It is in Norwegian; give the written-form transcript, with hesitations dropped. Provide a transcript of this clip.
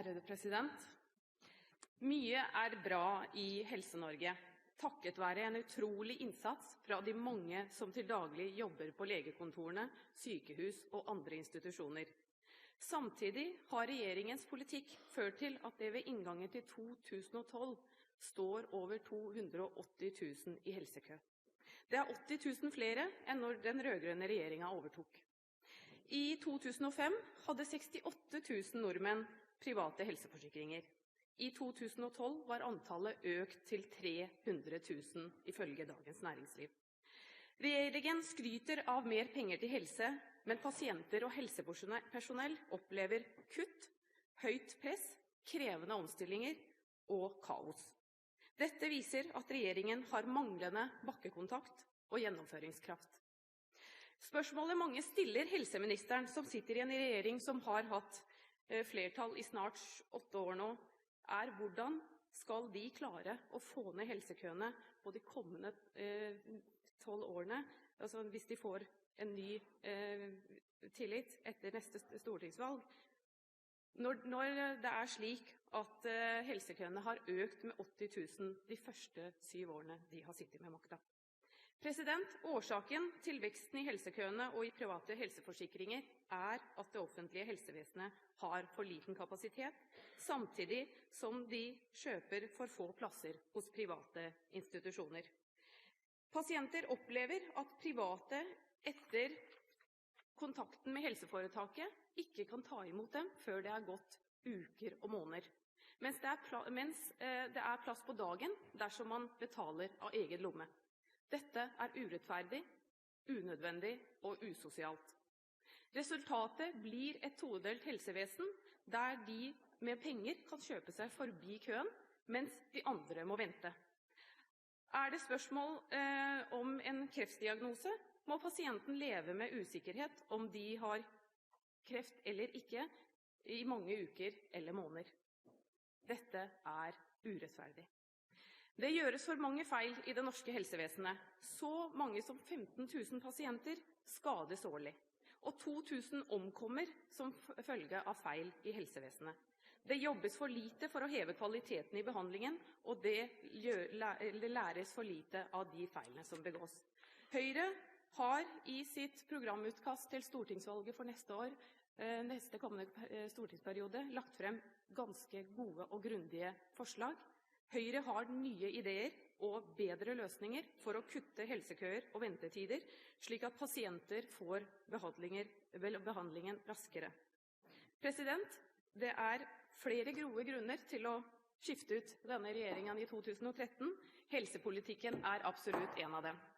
Ærede president. Mye bra i Helse-Norge, takket være en utrolig innsats fra de mange som til daglig jobber på legekontorene, sykehus og andre institusjoner. Samtidig har regjeringens politikk ført til at det ved inngangen til 2012 står over 280 000 i helsekø. Det 80 000 flere enn når den rødgrønne regjeringen overtok. I 2005 hadde 68 000 nordmenn private helseforsikringer. I 2012 var antallet økt til 300 000 ifølge Dagens Næringsliv. Regjeringen skryter av mer penger til helse, men pasienter og helsepersonell opplever kutt, høyt press, krevende omstillinger og kaos. Dette viser at regjeringen har manglende bakkekontakt og gjennomføringskraft. Spørsmålet mange stiller helseministeren, som sitter i en regjering som har hatt flertall i snart 8 år nå, hvordan skal de klare å få ned helsekøene på de kommende 12 årene, altså hvis de får en ny tillit etter neste stortingsvalg, når det slik at helsekøene har økt med 80 000 de første 7 årene de har sittet med makta. Årsaken til veksten i helsekøene og i private helseforsikringer at det offentlige helsevesenet har for liten kapasitet, samtidig som de kjøper for få plasser hos private institusjoner. Pasienter opplever at private etter kontakten med helseforetaket ikke kan ta imot dem før det gått uker og måneder, mens det plass på dagen dersom man betaler av egen lomme. Dette urettferdig, unødvendig og usosialt. Resultatet blir et todelt helsevesen, der de med penger kan kjøpe seg forbi køen, mens de andre må vente. Det spørsmål om en kreftdiagnose, må pasienten leve med usikkerhet om de har kreft eller ikke i mange uker eller måneder. Dette urettferdig. Det gjøres for mange feil i det norske helsevesenet. Så mange som 15 000 pasienter skades årlig, og 2 000 omkommer som følge av feil i helsevesenet. Det jobbes for lite for å heve kvaliteten i behandlingen, og det læres for lite av de feilene som begås. Høyre har i sitt programutkast til stortingsvalget for neste kommende stortingsperiode lagt frem ganske gode og grundige forslag. Høyre har nye ideer og bedre løsninger for å kutte helsekøer og ventetider, slik at pasienter får behandlingen raskere. Det flere gode grunner til å skifte ut denne regjeringen i 2013. Helsepolitikken absolutt en av dem.